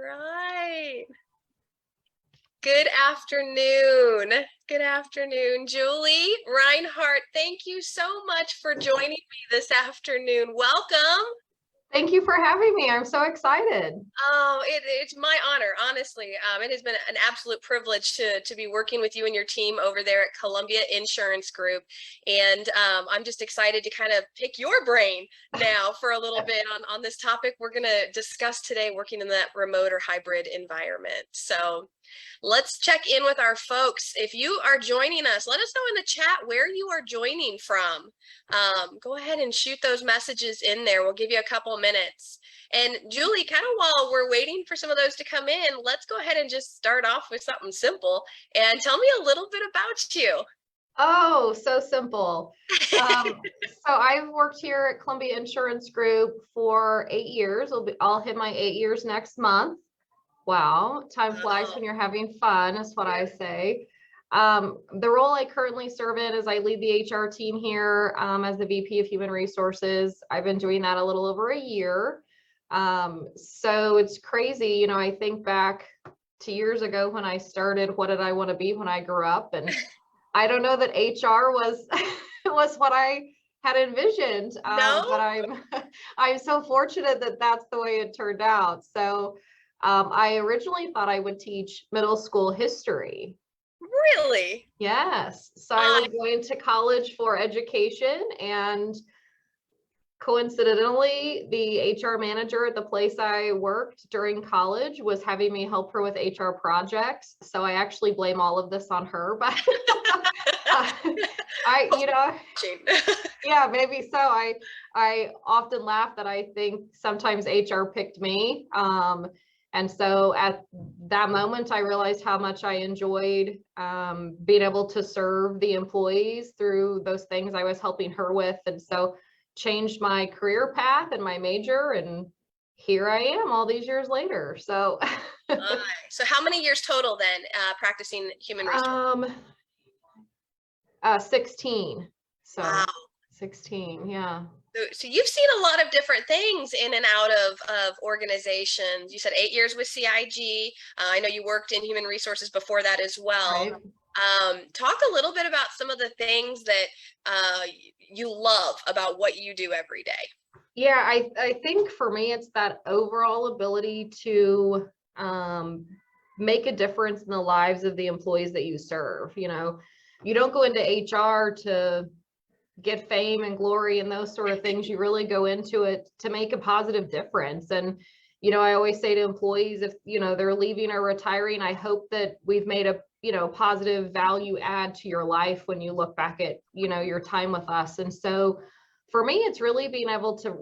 right. Good afternoon. Good afternoon, Julie Reinhardt. Thank you so much for joining me this afternoon. Welcome. Thank you for having me. I'm so excited. Oh, it's my honor, honestly. It has been an absolute privilege to be working with you and your team over there at Columbia Insurance Group. And I'm just excited to kind of pick your brain now for a little bit on this topic we're going to discuss today, working in that remote or hybrid environment. So let's check in with our folks. If you are joining us, let us know in the chat where you are joining from. Go ahead and shoot those messages in there. We'll give you a couple minutes. And Julie, kind of while we're waiting for some of those to come in, let's go ahead and just start off with something simple and tell me a little bit about you. Oh, so simple. So I've worked here at Columbia Insurance Group for 8 years. I'll hit my 8 years next month. Wow, time flies when you're having fun, is what I say. The role I currently serve in is I lead the HR team here as the VP of Human Resources. I've been doing that a little over a year. So it's crazy, you know, I think back to years ago when I started, what did I want to be when I grew up? And I don't know that HR was was what I had envisioned, No? but I'm so fortunate that that's the way it turned out. So I originally thought I would teach middle school history. Really? Yes. So I was going to college for education, and coincidentally, the HR manager at the place I worked during college was having me help her with HR projects. So I actually blame all of this on her, but yeah, maybe so. I often laugh that I think sometimes HR picked me. And so at that moment, I realized how much I enjoyed being able to serve the employees through those things I was helping her with. And so changed my career path and my major, and here I am all these years later. So so how many years total then practicing human resources? 16. So wow. 16, yeah. So you've seen a lot of different things in and out of organizations. You said 8 years with CIG. I know you worked in human resources before that as well. Right. Talk a little bit about some of the things that you love about what you do every day. Yeah, I think for me, it's that overall ability to make a difference in the lives of the employees that you serve. You know, you don't go into HR to get fame and glory and those sort of things. You really go into it to make a positive difference. And, you know, I always say to employees, if, you know, they're leaving or retiring, I hope that we've made a, you know, positive value add to your life when you look back at, you know, your time with us. And so for me, it's really being able to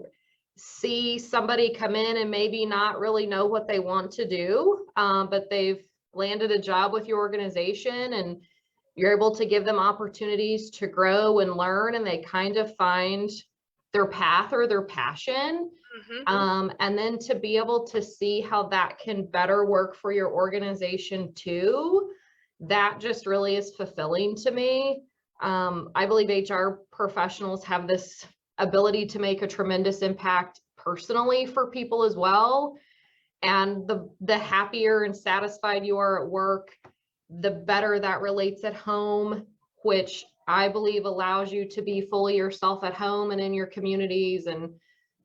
see somebody come in and maybe not really know what they want to do, but they've landed a job with your organization, and you're able to give them opportunities to grow and learn, and they kind of find their path or their passion. And then to be able to see how that can better work for your organization too, that just really is fulfilling to me. I believe HR professionals have this ability to make a tremendous impact personally for people as well. And the happier and satisfied you are at work, the better that relates at home, which I believe allows you to be fully yourself at home and in your communities. And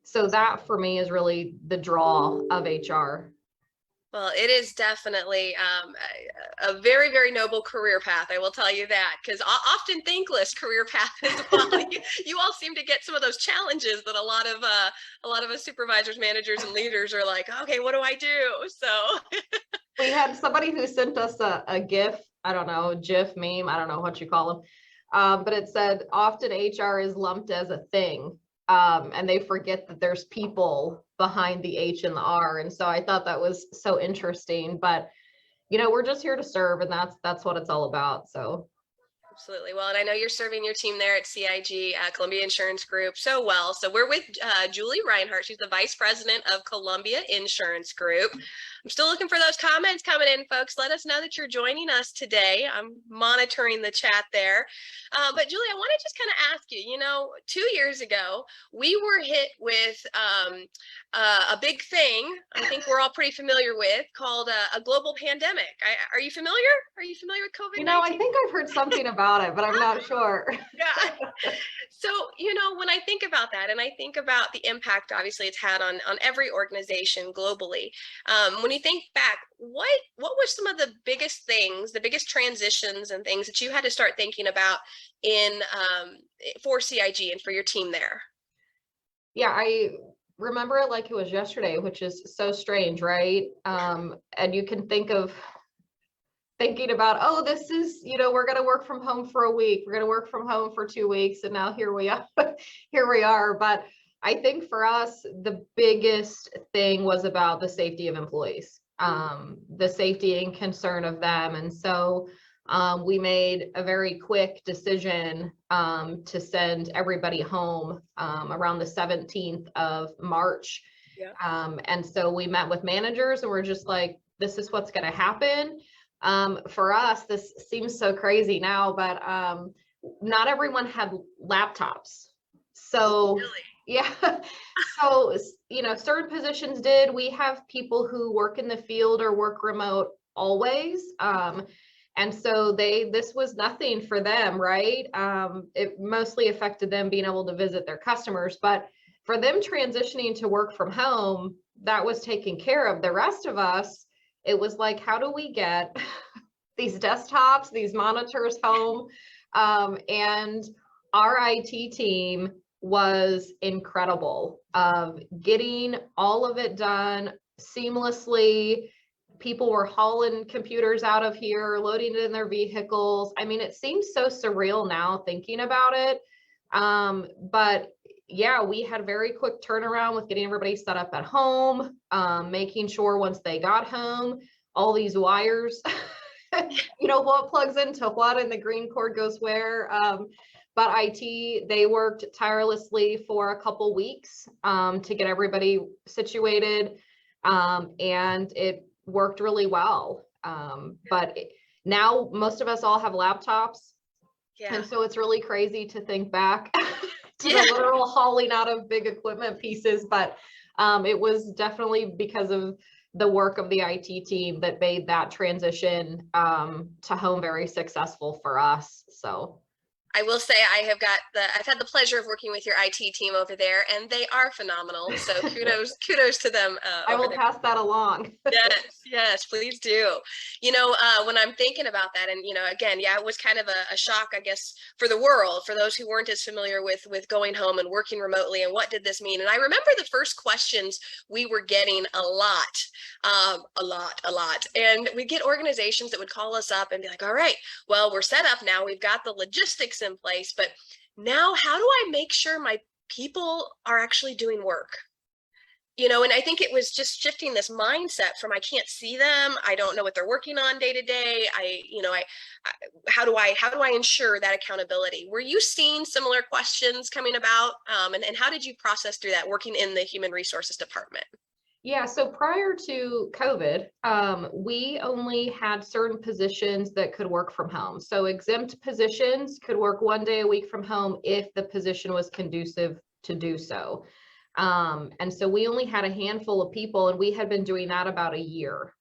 so that for me is really the draw of HR. Well, it is definitely a very, very noble career path. I will tell you that, because often thankless career path as well. you all seem to get some of those challenges that a lot of us supervisors, managers, and leaders are like, okay, what do I do? So we had somebody who sent us a GIF, I don't know, GIF meme, I don't know what you call them, but it said often HR is lumped as a thing, and they forget that there's people behind the H and the R. And so I thought that was so interesting. But you know, we're just here to serve, and that's what it's all about. So Absolutely. Well, and I know you're serving your team there at CIG, Columbia Insurance Group, so well. So we're with Julie Reinhardt. She's the Vice President of Columbia Insurance Group. I'm still looking for those comments coming in, folks. Let us know that you're joining us today. I'm monitoring the chat there. But Julie, I want to just kind of ask you, 2 years ago, we were hit with a big thing I think we're all pretty familiar with called a global pandemic. Are you familiar? Are you familiar with COVID-19? I think I've heard something about it, but I'm not sure. Yeah. So, when I think about that and I think about the impact, obviously, it's had on every organization globally. When you think back, what was some of the biggest things, the biggest transitions and things that you had to start thinking about for CIG and for your team there? Yeah, I remember it like it was yesterday, which is so strange, right? And you can thinking about, oh, this is, we're going to work from home for a week. We're going to work from home for 2 weeks. And now here we are, here we are. But I think for us, the biggest thing was about the safety of employees, the safety and concern of them. And so we made a very quick decision to send everybody home around the 17th of March. Yeah. And so we met with managers and we're just like, this is what's going to happen. For us, this seems so crazy now, but not everyone had laptops. So really? Yeah. So, certain positions did. We have people who work in the field or work remote always. And so this was nothing for them, right? It mostly affected them being able to visit their customers, but for them transitioning to work from home, that was taken care of. The rest of us, it was like, how do we get these desktops, these monitors home? And our IT team was incredible of getting all of it done seamlessly. People were hauling computers out of here, loading it in their vehicles. I mean, it seems so surreal now thinking about it. But yeah, we had very quick turnaround with getting everybody set up at home, making sure once they got home, all these wires, what plugs into what and the green cord goes where. But IT, they worked tirelessly for a couple weeks to get everybody situated, and it worked really well. But now most of us all have laptops. Yeah. And so it's really crazy to think back to the literal hauling out of big equipment pieces. But it was definitely because of the work of the IT team that made that transition to home very successful for us. So I will say I've had the pleasure of working with your IT team over there, and they are phenomenal. So kudos to them. I will pass that along. Yes, please do. When I'm thinking about that, and again, it was kind of a shock, I guess, for the world, for those who weren't as familiar with going home and working remotely, and what did this mean? And I remember the first questions we were getting a lot, and we'd get organizations that would call us up and be like, all right, well, we're set up now, we've got the logistics in place, but now how do I make sure my people are actually doing work? And I think it was just shifting this mindset from I can't see them, I don't know what they're working on day to day. How do I ensure that accountability? Were you seeing similar questions coming about? And how did you process through that working in the human resources department? Yeah, so prior to COVID, we only had certain positions that could work from home. So exempt positions could work 1 day a week from home if the position was conducive to do so. And so we only had a handful of people, and we had been doing that about a year.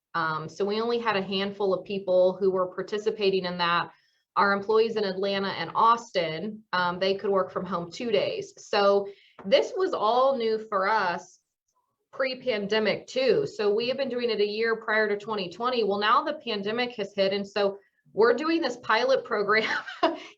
So we only had a handful of people who were participating in that. Our employees in Atlanta and Austin, they could work from home 2 days. So this was all new for us pre-pandemic too. So we have been doing it a year prior to 2020. Well, now the pandemic has hit. And so we're doing this pilot program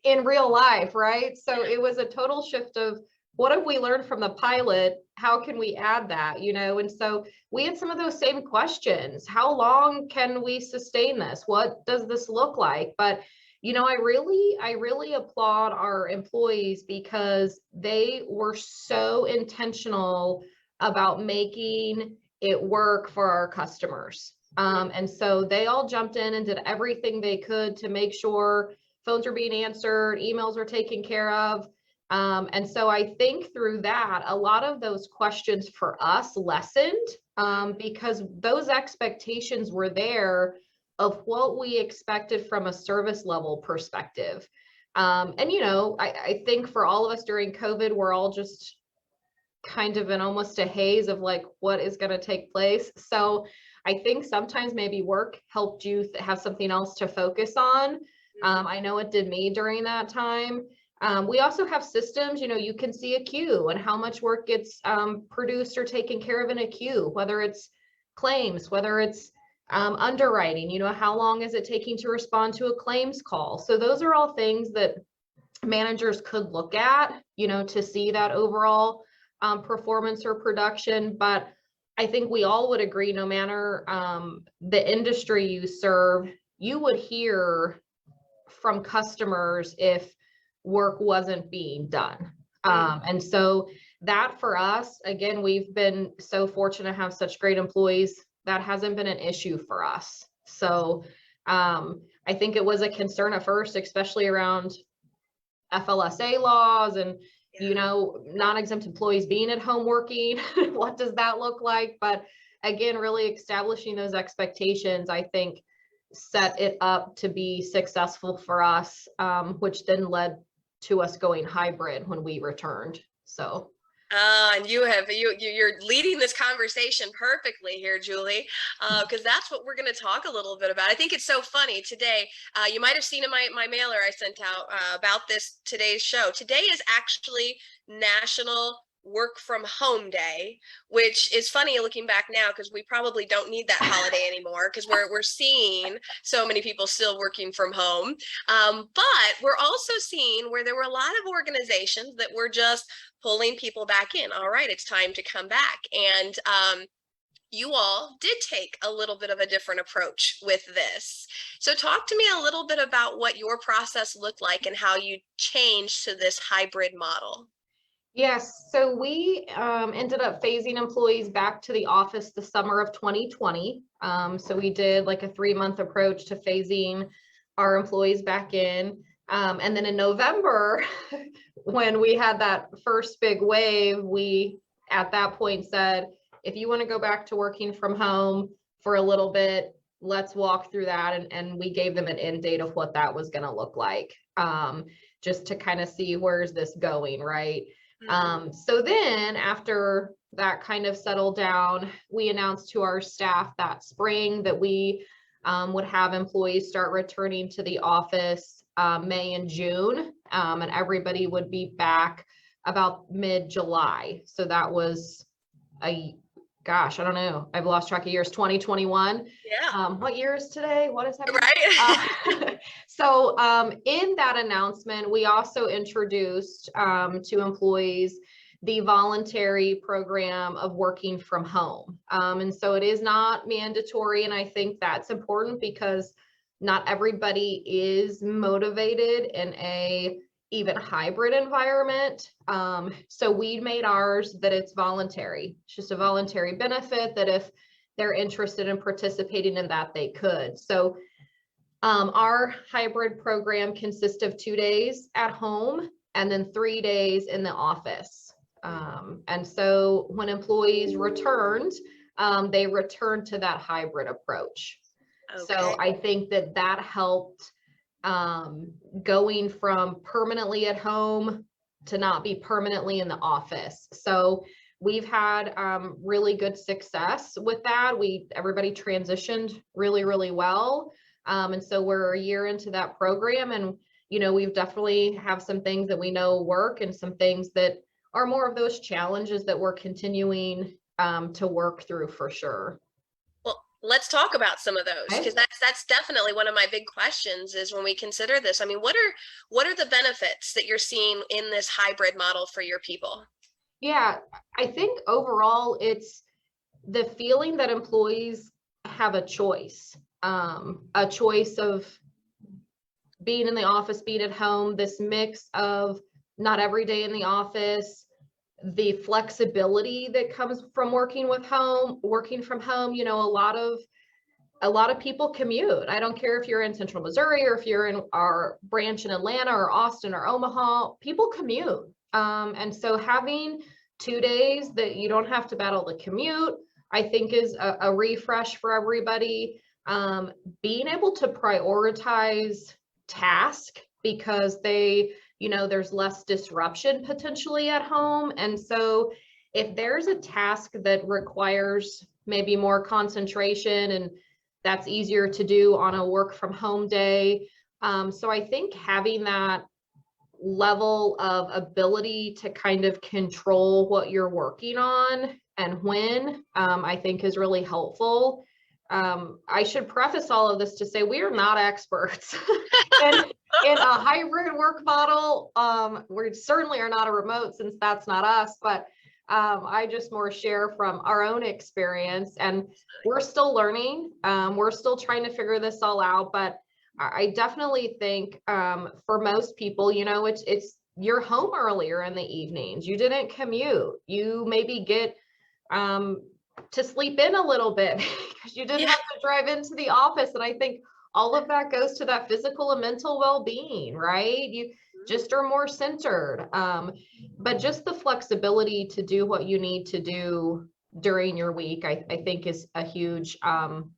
in real life, right? So it was a total shift of what have we learned from the pilot? How can we add that, And so we had some of those same questions. How long can we sustain this? What does this look like? But I really applaud our employees because they were so intentional about making it work for our customers. And so they all jumped in and did everything they could to make sure phones are being answered, emails are taken care of. And so I think through that, a lot of those questions for us lessened, because those expectations were there of what we expected from a service level perspective. And, you know, I think for all of us during COVID, we're all just kind of in almost a haze of like, what is going to take place. So I think sometimes maybe work helped you have something else to focus on. I know it did me during that time. We also have systems, you know, you can see a queue and how much work gets produced or taken care of in a queue, whether it's claims, whether it's underwriting, you know, how long is it taking to respond to a claims call? So those are all things that managers could look at, you know, to see that overall performance or production. But I think we all would agree, no matter the industry you serve, you would hear from customers if work wasn't being done. And so that for us, again, we've been so fortunate to have such great employees. That hasn't been an issue for us. So I think it was a concern at first, especially around FLSA laws and, you know, non-exempt employees being at home working. What does that look like? But again, really establishing those expectations, I think, set it up to be successful for us, which then led to us going hybrid when we returned. So. And you're leading this conversation perfectly here, Julie, because that's what we're going to talk a little bit about. I think it's so funny today. You might have seen in my mailer I sent out about today's show. Today is actually National Work from Home Day, which is funny looking back now because we probably don't need that holiday anymore because we're seeing so many people still working from home. But we're also seeing where there were a lot of organizations that were just pulling people back in. All right, it's time to come back. And you all did take a little bit of a different approach with this. So talk to me a little bit about what your process looked like and how you changed to this hybrid model. Yes, so we ended up phasing employees back to the office the summer of 2020. So we did like a 3-month approach to phasing our employees back in. And then in November, when we had that first big wave, we at that point said, if you want to go back to working from home for a little bit, let's walk through that. And we gave them an end date of what that was going to look like, just to kind of see where's this going, right? So then after that kind of settled down, we announced to our staff that spring that we would have employees start returning to the office May and June, and everybody would be back about mid-July. So that was gosh, I don't know. I've lost track of years, 2021. Yeah. What year is today? What is happening? Right. So in that announcement, we also introduced to employees the voluntary program of working from home. And so it is not mandatory. And I think that's important because not everybody is motivated in a even hybrid environment. So we made ours that it's voluntary. It's just a voluntary benefit that if they're interested in participating in that, they could. So our hybrid program consists of 2 days at home and then 3 days in the office. And so when employees returned, they returned to that hybrid approach. Okay. So I think that helped going from permanently at home to not be permanently in the office. So we've had really good success with that. Everybody transitioned really, really well. And so we're a year into that program, and you know, we've definitely have some things that we know work and some things that are more of those challenges that we're continuing to work through for sure. Let's talk about some of those, because that's definitely one of my big questions is when we consider this. I mean, what are the benefits that you're seeing in this hybrid model for your people? Yeah, I think overall it's the feeling that employees have a choice of being in the office, being at home, this mix of not every day in the office, the flexibility that comes from working from home. You know, a lot of a lot of people commute. I don't care if you're in Central Missouri or if you're in our branch in Atlanta or Austin or Omaha, people commute. And so having 2 days that you don't have to battle the commute, I think is a refresh for everybody. Being able to prioritize task because there's less disruption potentially at home. And so if there's a task that requires maybe more concentration, and that's easier to do on a work from home day. So I think having that level of ability to kind of control what you're working on and when, I think is really helpful. I should preface all of this to say we are not experts in a hybrid work model. We certainly are not a remote, since that's not us, but I just more share from our own experience, and we're still learning. We're still trying to figure this all out, but I definitely think for most people, it's you're home earlier in the evenings. You didn't commute. You maybe get to sleep in a little bit because you didn't have to drive into the office. And I think all of that goes to that physical and mental well-being, right? You just are more centered. But just the flexibility to do what you need to do during your week, I think is a huge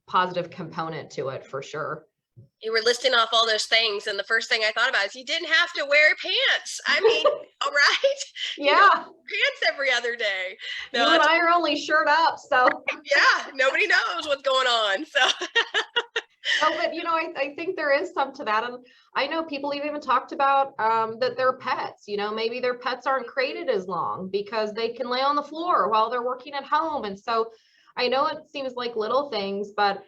positive component to it for sure. You were listing off all those things, and the first thing I thought about is you didn't have to wear pants. I mean, all right. Yeah. Pants every other day. No, you and I are only shirt up, so. Yeah, nobody knows what's going on, so. Oh, but I think there is some to that. And I know people even talked about that their pets, maybe their pets aren't crated as long because they can lay on the floor while they're working at home. And so I know it seems like little things, but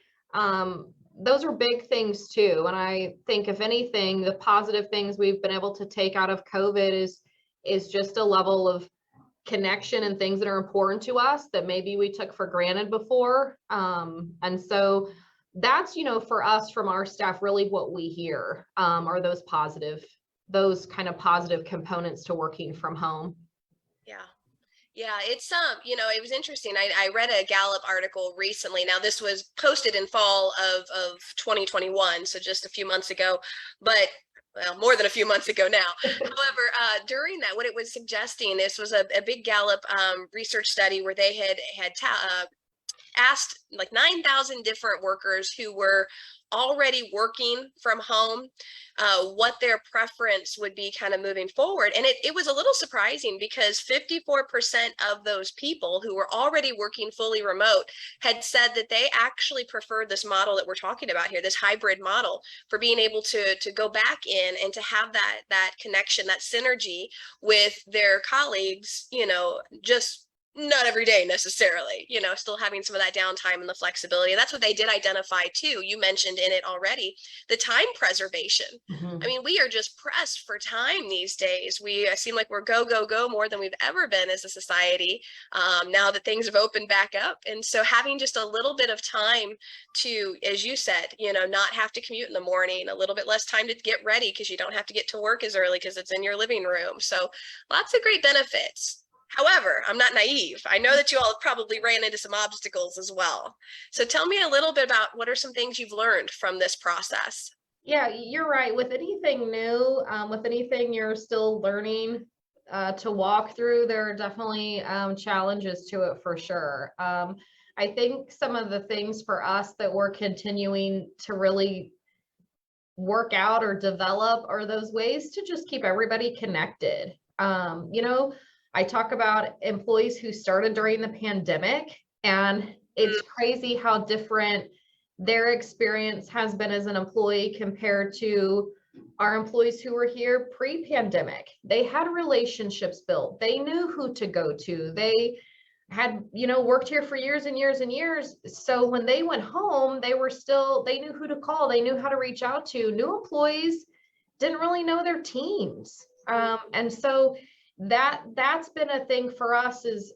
those are big things too. And I think if anything, the positive things we've been able to take out of COVID is just a level of connection and things that are important to us that maybe we took for granted before. And so that's, for us from our staff, really what we hear are those kind of positive components to working from home. Yeah, it's it was interesting. I read a Gallup article recently. Now this was posted in fall of 2021, so just a few months ago, but well, more than a few months ago now. However, during that, what it was suggesting, this was a big Gallup research study where they had asked like 9,000 different workers who were already working from home what their preference would be kind of moving forward. And it was a little surprising because 54% of those people who were already working fully remote had said that they actually preferred this model that we're talking about here, this hybrid model, for being able to go back in and to have that connection, that synergy with their colleagues, just not every day necessarily, still having some of that downtime and the flexibility. And that's what they did identify too. You mentioned in it already, the time preservation. I mean, we are just pressed for time these days. We seem like we're go, go, go more than we've ever been as a society now that things have opened back up. And so having just a little bit of time to, as you said, not have to commute in the morning, a little bit less time to get ready because you don't have to get to work as early because it's in your living room. So lots of great benefits. However, I'm not naive. I know that you all probably ran into some obstacles as well. So tell me a little bit about what are some things you've learned from this process? Yeah, you're right. With anything new, with anything you're still learning to walk through, there are definitely challenges to it for sure. I think some of the things for us that we're continuing to really work out or develop are those ways to just keep everybody connected. I talk about employees who started during the pandemic, and it's crazy how different their experience has been as an employee compared to our employees who were here pre-pandemic. They had relationships built. They knew who to go to. They had, worked here for years and years and years. So when they went home, they knew who to call. They knew how to reach out to. New employees didn't really know their teams. And so that's been a thing for us, is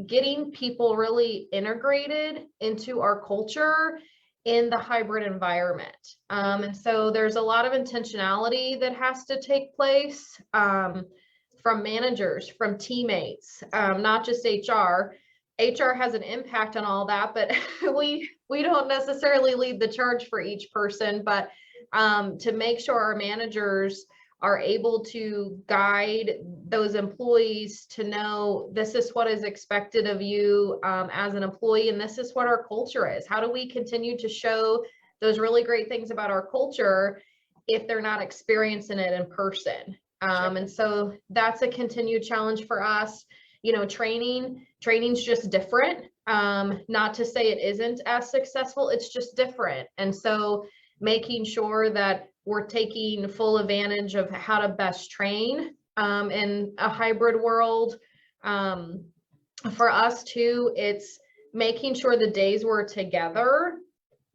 getting people really integrated into our culture in the hybrid environment. And so there's a lot of intentionality that has to take place from managers, from teammates, not just HR. HR has an impact on all that, but we don't necessarily lead the charge for each person, but to make sure our managers are able to guide those employees to know this is what is expected of you as an employee, and this is what our culture is. How do we continue to show those really great things about our culture if they're not experiencing it in person? And so that's a continued challenge for us. You know, training's just different. Not to say it isn't as successful, it's just different. And so making sure that we're taking full advantage of how to best train in a hybrid world. For us too, it's making sure the days we're together,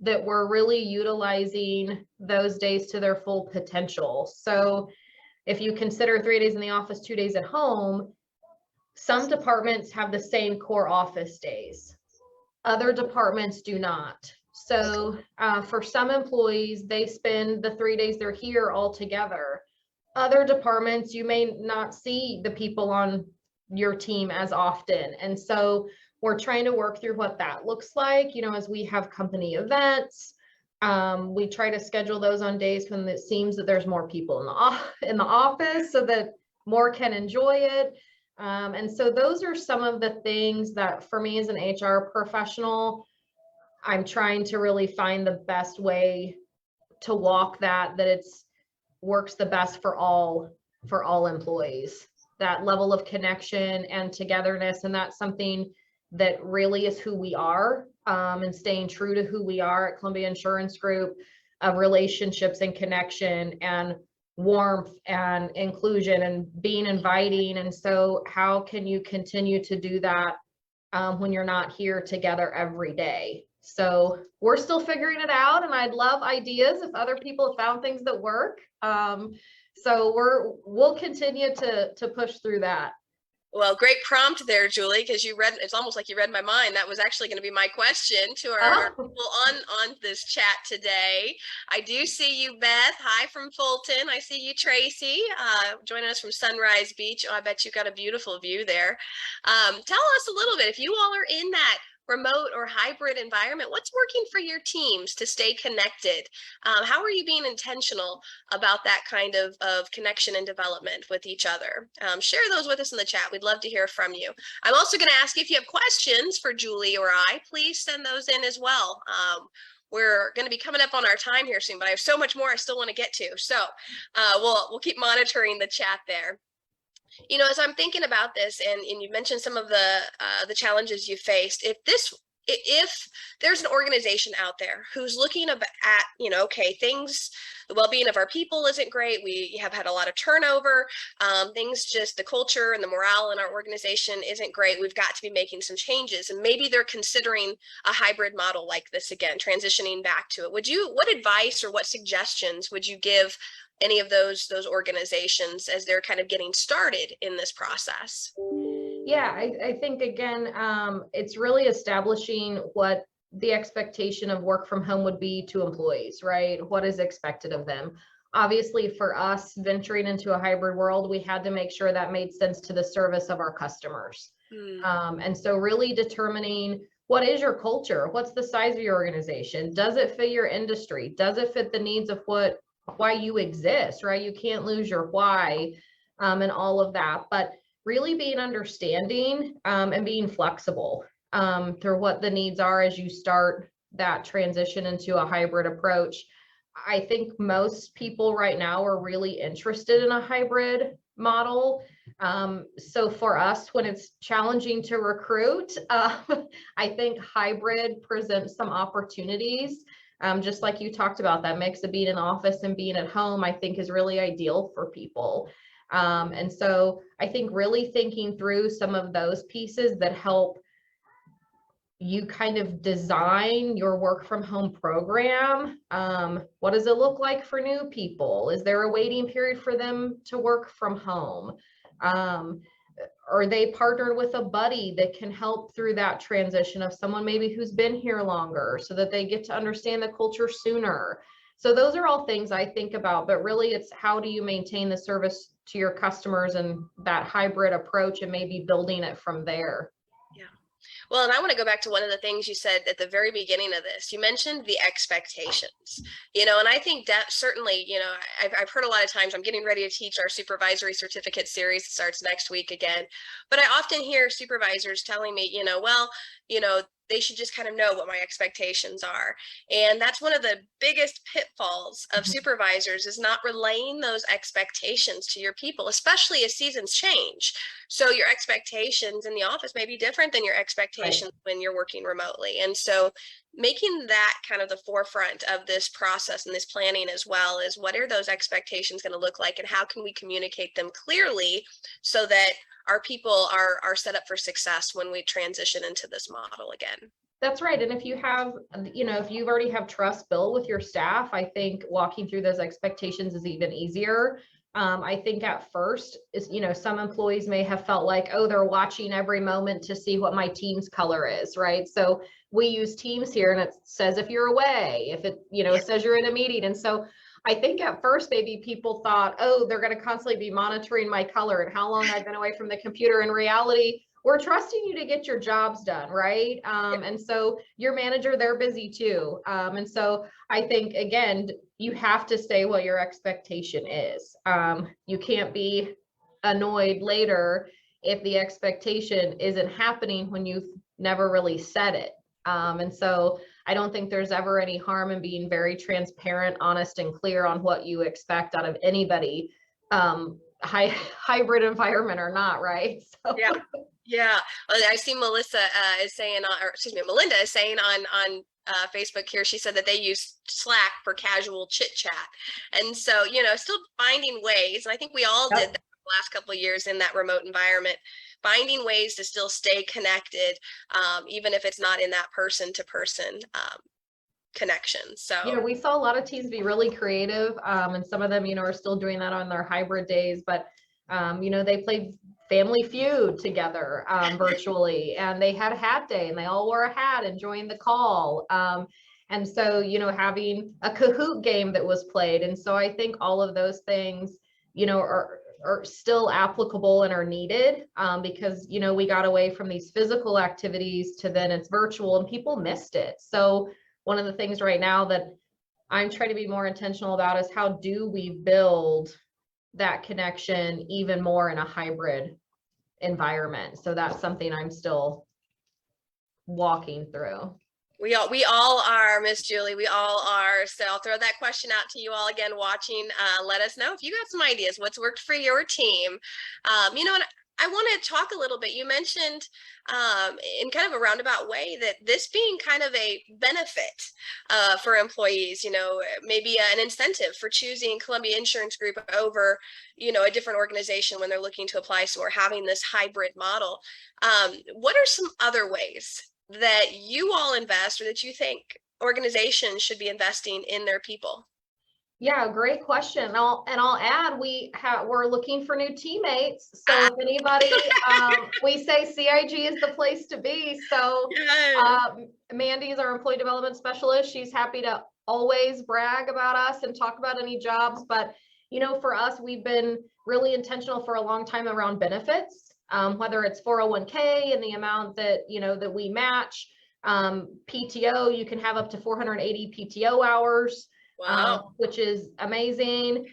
that we're really utilizing those days to their full potential. So if you consider 3 days in the office, 2 days at home, some departments have the same core office days. Other departments do not. So for some employees, they spend the 3 days they're here all together. Other departments, you may not see the people on your team as often. And so we're trying to work through what that looks like. You know, as we have company events, we try to schedule those on days when it seems that there's more people in the office so that more can enjoy it. And so those are some of the things that for me as an HR professional, I'm trying to really find the best way to walk that it's works the best for all employees, that level of connection and togetherness. And that's something that really is who we are, and staying true to who we are at Columbia Insurance Group, of relationships and connection and warmth and inclusion and being inviting. And so how can you continue to do that when you're not here together every day? So we're still figuring it out, and I'd love ideas if other people have found things that work. So we'll continue to push through that. Well, great prompt there, Julie, because it's almost like you read my mind. That was actually going to be my question to our people on this chat today. I do see you, Beth. Hi from Fulton. I see you, Tracy, joining us from Sunrise Beach. Oh, I bet you got a beautiful view there. Tell us a little bit, if you all are in that remote or hybrid environment, what's working for your teams to stay connected? How are you being intentional about that kind of connection and development with each other? Share those with us in the chat. We'd love to hear from you. I'm also going to ask you, if you have questions for Julie or I, please send those in as well. We're going to be coming up on our time here soon, but I have so much more I still want to get to. So we'll keep monitoring the chat there. You know, as I'm thinking about this, and you mentioned some of the challenges you faced, if there's an organization out there who's looking at, you know, okay, the well-being of our people isn't great, we have had a lot of turnover, the culture and the morale in our organization isn't great, we've got to be making some changes, and maybe they're considering a hybrid model like this again, transitioning back to it. What advice or what suggestions would you give any of those organizations as they're kind of getting started in this process? Yeah, I think again, it's really establishing what the expectation of work from home would be to employees, right? What is expected of them? Obviously, for us venturing into a hybrid world, we had to make sure that made sense to the service of our customers. And so really determining, what is your culture? What's the size of your organization? Does it fit your industry? Does it fit the needs of why you exist, right? You can't lose your why and all of that, but really being understanding and being flexible through what the needs are as you start that transition into a hybrid approach. I think most people right now are really interested in a hybrid model. So for us, when it's challenging to recruit, I think hybrid presents some opportunities. Just like you talked about, that mix of being in the office and being at home, I think is really ideal for people. And so I think really thinking through some of those pieces that help you kind of design your work from home program. What does it look like for new people? Is there a waiting period for them to work from home? Are they partnered with a buddy that can help through that transition of someone maybe who's been here longer so that they get to understand the culture sooner? So those are all things I think about, but really it's how do you maintain the service to your customers and that hybrid approach and maybe building it from there. Yeah. Well, and I want to go back to one of the things you said at the very beginning of this. You mentioned the expectations, and I think that certainly, I've heard a lot of times. I'm getting ready to teach our supervisory certificate series. It starts next week again. But I often hear supervisors telling me, well, they should just kind of know what my expectations are. And that's one of the biggest pitfalls of supervisors, is not relaying those expectations to your people, especially as seasons change. So your expectations in the office may be different than your expectations when you're working remotely. And so making that kind of the forefront of this process and this planning, as well as what are those expectations going to look like, and how can we communicate them clearly so that our people are set up for success when we transition into this model again. That's right. And if you have, if you already have trust built with your staff, I think walking through those expectations is even easier. I think at first is, some employees may have felt like, oh, they're watching every moment to see what my team's color is, right? So we use Teams here, and it says if you're away, if it, it says you're in a meeting. And so I think at first maybe people thought, oh, they're going to constantly be monitoring my color and how long I've been away from the computer. In reality, we're trusting you to get your jobs done, right? And so your manager, they're busy too. And so I think, again, you have to say what your expectation is. You can't be annoyed later if the expectation isn't happening when you've never really said it. And so I don't think there's ever any harm in being very transparent, honest, and clear on what you expect out of anybody, hybrid environment or not, right? So. Yeah. I see Melissa is saying, or excuse me, Melinda is saying on Facebook here, she said that they use Slack for casual chit chat. And so, still finding ways, and I think we all did that the last couple of years in that remote environment, finding ways to still stay connected, even if it's not in that person-to-person connection. So we saw a lot of teams be really creative, and some of them, are still doing that on their hybrid days, but they played Family Feud together virtually, and they had a hat day, and they all wore a hat and joined the call. And so, having a Kahoot game that was played. And so I think all of those things, are still applicable and are needed, because, we got away from these physical activities to then it's virtual, and people missed it. So one of the things right now that I'm trying to be more intentional about is how do we build that connection even more in a hybrid environment. So that's something I'm still walking through. We all are, Miss Julie. We all are. So I'll throw that question out to you all again watching. Let us know if you got some ideas. What's worked for your team? And I want to talk a little bit. You mentioned in kind of a roundabout way that this being kind of a benefit for employees, maybe an incentive for choosing Columbia Insurance Group over, a different organization when they're looking to apply. So we're having this hybrid model. What are some other ways that you all invest, or that you think organizations should be investing in their people? Yeah, great question. I'll add, we're looking for new teammates. So if anybody, we say CIG is the place to be. So Mandy is our employee development specialist. She's happy to always brag about us and talk about any jobs. But, for us, we've been really intentional for a long time around benefits, whether it's 401k and the amount that, that we match. PTO, you can have up to 480 PTO hours. Wow. Which is amazing.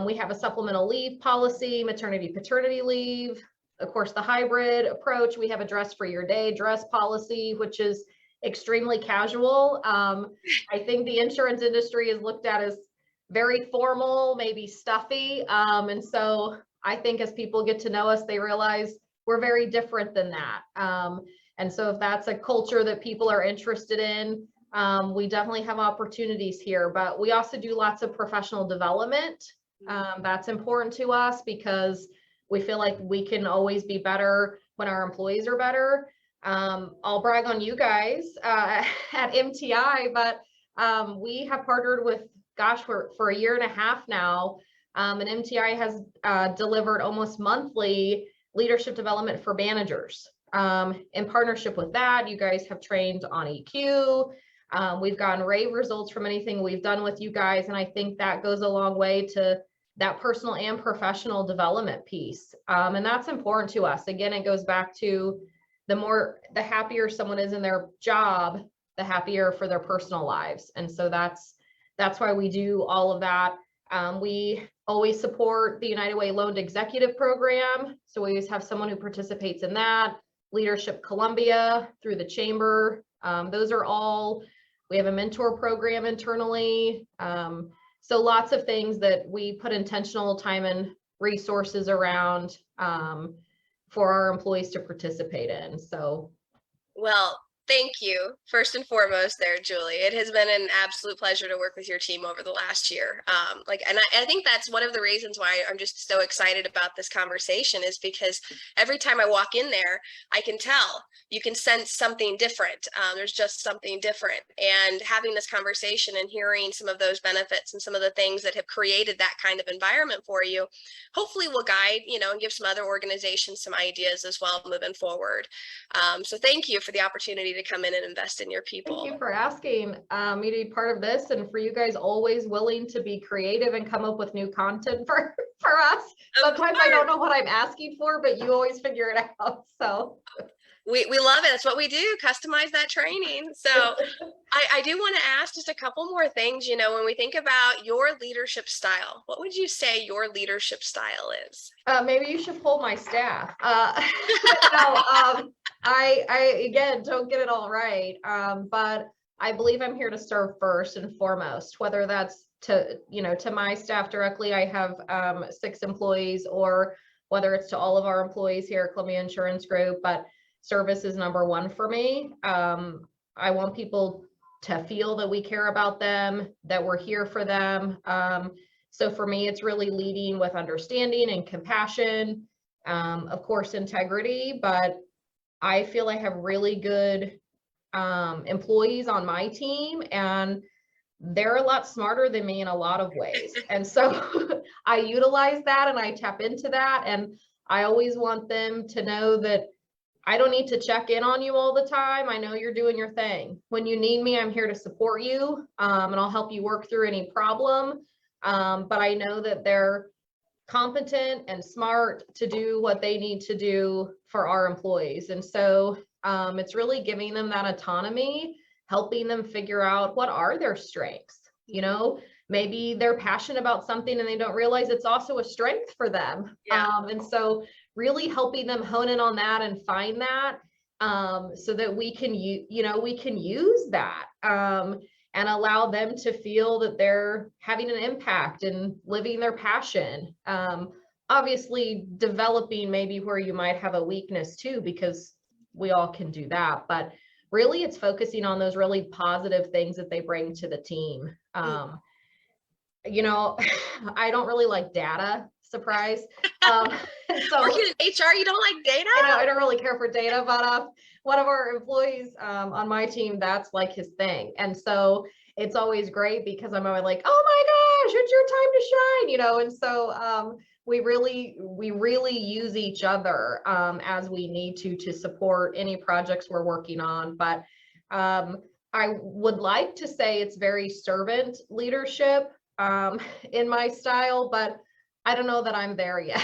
We have a supplemental leave policy, maternity, paternity leave. Of course, the hybrid approach, we have a dress for your day dress policy, which is extremely casual. I think the insurance industry is looked at as very formal, maybe stuffy. And so I think as people get to know us, they realize we're very different than that. And so if that's a culture that people are interested in, we definitely have opportunities here, but we also do lots of professional development. That's important to us because we feel like we can always be better when our employees are better. I'll brag on you guys at MTI, but we have partnered with, for a year and a half now, and MTI has delivered almost monthly leadership development for managers. In partnership with that, you guys have trained on EQ. We've gotten rave results from anything we've done with you guys. And I think that goes a long way to that personal and professional development piece. And that's important to us. Again, it goes back to the happier someone is in their job, the happier for their personal lives. And so that's why we do all of that. We always support the United Way Loaned Executive Program. So we always have someone who participates in that. Leadership Columbia through the chamber. Those are all, we have a mentor program internally. So lots of things that we put intentional time and resources around for our employees to participate in. So, well, thank you first and foremost there, Julie. It has been an absolute pleasure to work with your team over the last year. And I think that's one of the reasons why I'm just so excited about this conversation, is because every time I walk in there, I can tell, you can sense something different. There's just something different. And having this conversation and hearing some of those benefits and some of the things that have created that kind of environment for you, hopefully will guide, and give some other organizations some ideas as well moving forward. So thank you for the opportunity to come in and invest in your people. Thank you for asking me to be part of this, and for you guys always willing to be creative and come up with new content for us. Sometimes I don't know what I'm asking for, but you always figure it out. So we love it. That's what we do, customize that training. So I do want to ask just a couple more things. When we think about your leadership style, what would you say your leadership style is? Maybe you should pull my staff. No, I again don't get it all right, but I believe I'm here to serve first and foremost, whether that's to my staff directly. I have 6 employees, or whether it's to all of our employees here at Columbia Insurance Group, but service is number one for me. I want people to feel that we care about them, that we're here for them. So for me, it's really leading with understanding and compassion, of course, integrity, but I feel I have really good employees on my team, and they're a lot smarter than me in a lot of ways. And so I utilize that and I tap into that. And I always want them to know that I don't need to check in on you all the time. I know you're doing your thing. When you need me, I'm here to support you, and I'll help you work through any problem. But I know that they're competent and smart to do what they need to do for our employees. And so it's really giving them that autonomy, helping them figure out what are their strengths. Maybe they're passionate about something and they don't realize it's also a strength for them. Yeah. And so really helping them hone in on that and find that, so that we can use that and allow them to feel that they're having an impact and living their passion. Obviously developing maybe where you might have a weakness too, because we all can do that, but really it's focusing on those really positive things that they bring to the team. I don't really like data, surprise. So working in HR, you don't like data? I don't really care for data, but one of our employees on my team, that's like his thing. And so it's always great because I'm always like, oh my gosh, it's your time to shine, and so we really use each other as we need to support any projects we're working on. But I would like to say it's very servant leadership in my style, but I don't know that I'm there yet.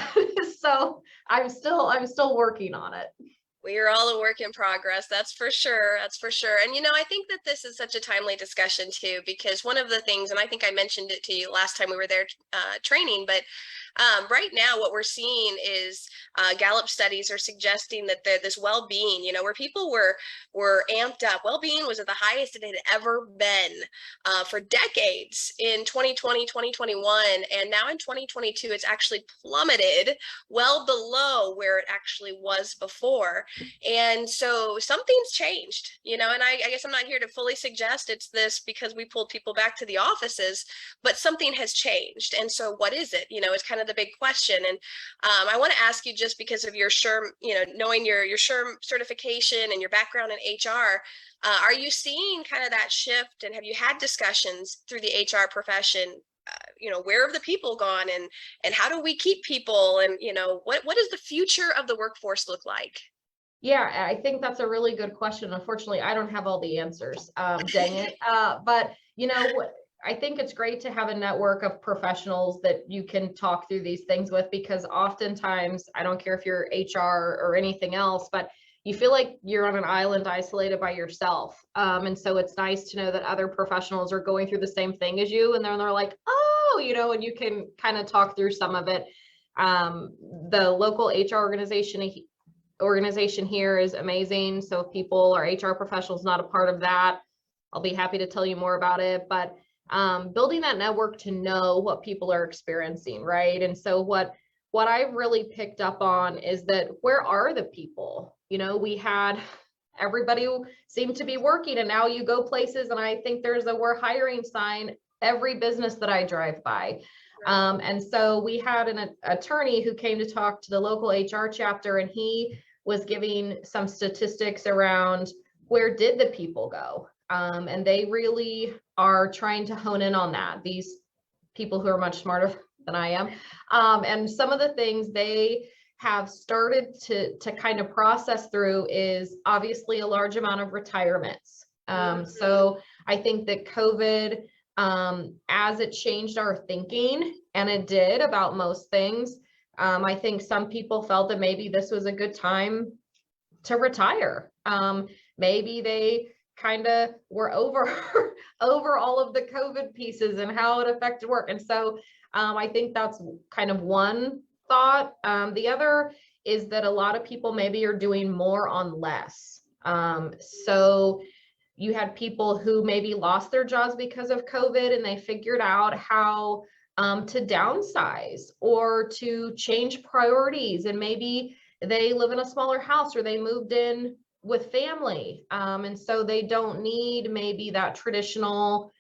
So I'm still working on it. We are all a work in progress. That's for sure. That's for sure. And, I think that this is such a timely discussion too, because one of the things, and I think I mentioned it to you last time we were there training, but right now what we're seeing is Gallup studies are suggesting that this well-being, where people were amped up, well-being was at the highest it had ever been for decades in 2020, 2021. And now in 2022, it's actually plummeted well below where it actually was before. And so something's changed, and I guess I'm not here to fully suggest it's this because we pulled people back to the offices, but something has changed. And so what is it? It's kind of the big question. And I want to ask you, just because of your SHRM, knowing your SHRM certification and your background in HR, are you seeing kind of that shift, and have you had discussions through the HR profession? Where have the people gone, and how do we keep people, and what does the future of the workforce look like? Yeah, I think that's a really good question. Unfortunately, I don't have all the answers. Dang it. But I think it's great to have a network of professionals that you can talk through these things with, because oftentimes, I don't care if you're HR or anything else, but you feel like you're on an island isolated by yourself. And so it's nice to know that other professionals are going through the same thing as you. And then they're like, oh, and you can kind of talk through some of it. The local HR organization here is amazing. So if people or HR professionals not a part of that, I'll be happy to tell you more about it. But building that network to know what people are experiencing, right? And so what I've really picked up on is that where are the people? We had everybody seemed to be working, and now you go places, and I think there's a "we're hiring" sign every business that I drive by. And so we had an attorney who came to talk to the local HR chapter, and he was giving some statistics around where did the people go. And they really are trying to hone in on that. These people who are much smarter than I am. And some of the things they have started to kind of process through is obviously a large amount of retirements. So I think that COVID, as it changed our thinking, and it did about most things, I think some people felt that maybe this was a good time to retire. Maybe they kind of were over all of the COVID pieces and how it affected work. And so I think that's kind of one thought. The other is that a lot of people maybe are doing more on less. So you had people who maybe lost their jobs because of COVID, and they figured out how to downsize or to change priorities. And maybe they live in a smaller house, or they moved in with family. And so they don't need maybe that traditional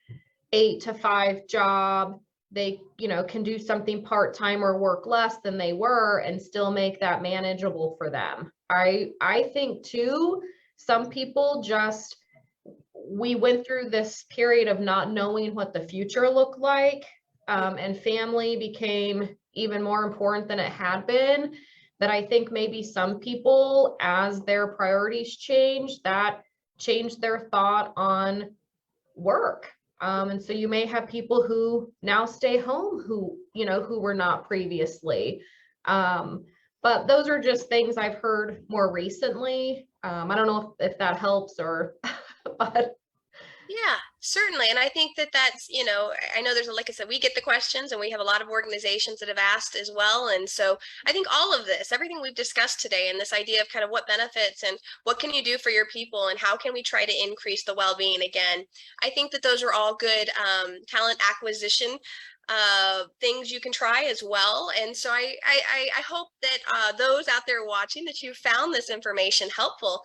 8 to 5 job. They, can do something part-time or work less than they were and still make that manageable for them. I think too, some people we went through this period of not knowing what the future looked like, and family became even more important than it had been. That I think maybe some people, as their priorities changed, that changed their thought on work. And so you may have people who now stay home who were not previously. But those are just things I've heard more recently. I don't know if that helps or, but. Yeah, certainly. And I think that's, I know like I said, we get the questions, and we have a lot of organizations that have asked as well. And so I think all of this, everything we've discussed today, and this idea of kind of what benefits and what can you do for your people and how can we try to increase the well-being again, I think that those are all good talent acquisition things you can try as well. And so I hope that those out there watching, that you found this information helpful,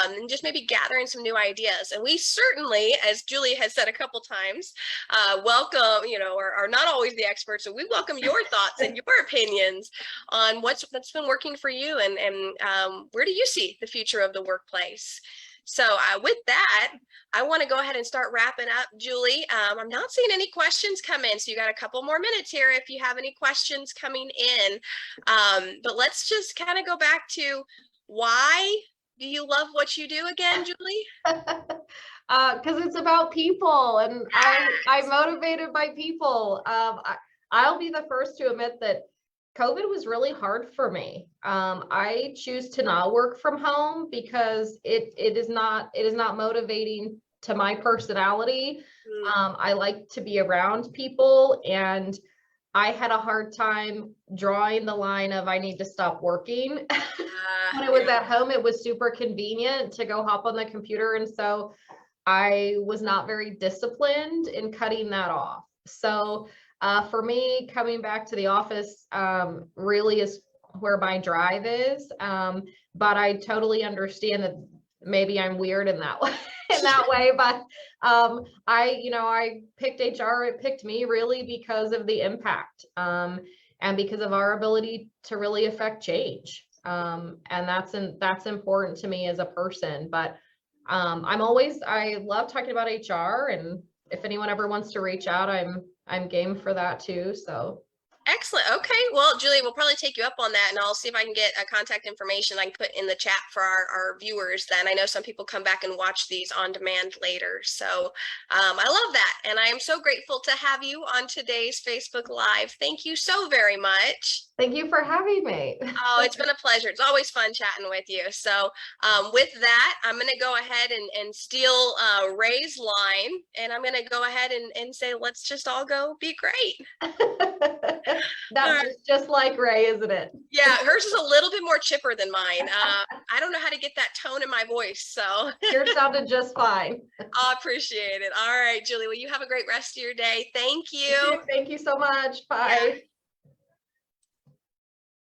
and just maybe gathering some new ideas. And we certainly, as Julie has said a couple times, welcome, are not always the experts, so we welcome your thoughts and your opinions on what's been working for you, and where do you see the future of the workplace. So with that, I want to go ahead and start wrapping up, Julie. I'm not seeing any questions come in, so you got a couple more minutes here if you have any questions coming in. But let's just kind of go back to, why do you love what you do again, Julie? Because it's about people, and I'm motivated by people. I'll be the first to admit that COVID was really hard for me. I choose to not work from home because it is not motivating to my personality. I like to be around people, and I had a hard time drawing the line of I need to stop working. When I was at home, it was super convenient to go hop on the computer, and so I was not very disciplined in cutting that off. So for me, coming back to the office really is where my drive is. But I totally understand that maybe I'm weird in that way. But I picked HR. It picked me really because of the impact, and because of our ability to really affect change. And that's important to me as a person. But I love talking about HR, and if anyone ever wants to reach out, I'm game for that too. So excellent. Okay, well, Julie, we'll probably take you up on that, and I'll see if I can get a contact information I can put in the chat for our viewers. Then I know some people come back and watch these on demand later, so I love that, and I am so grateful to have you on today's Facebook Live. Thank you so very much. Thank you for having me. Oh, it's been a pleasure. It's always fun chatting with you. So with that, I'm going to go ahead and steal Ray's line, and I'm going to go ahead and say, let's just all go be great. That is just like Ray, isn't it? Yeah, hers is a little bit more chipper than mine. I don't know how to get that tone in my voice, so. Yours sounded just fine. I appreciate it. All right, Julie, well, you have a great rest of your day. Thank you. Thank you so much. Bye. Yeah.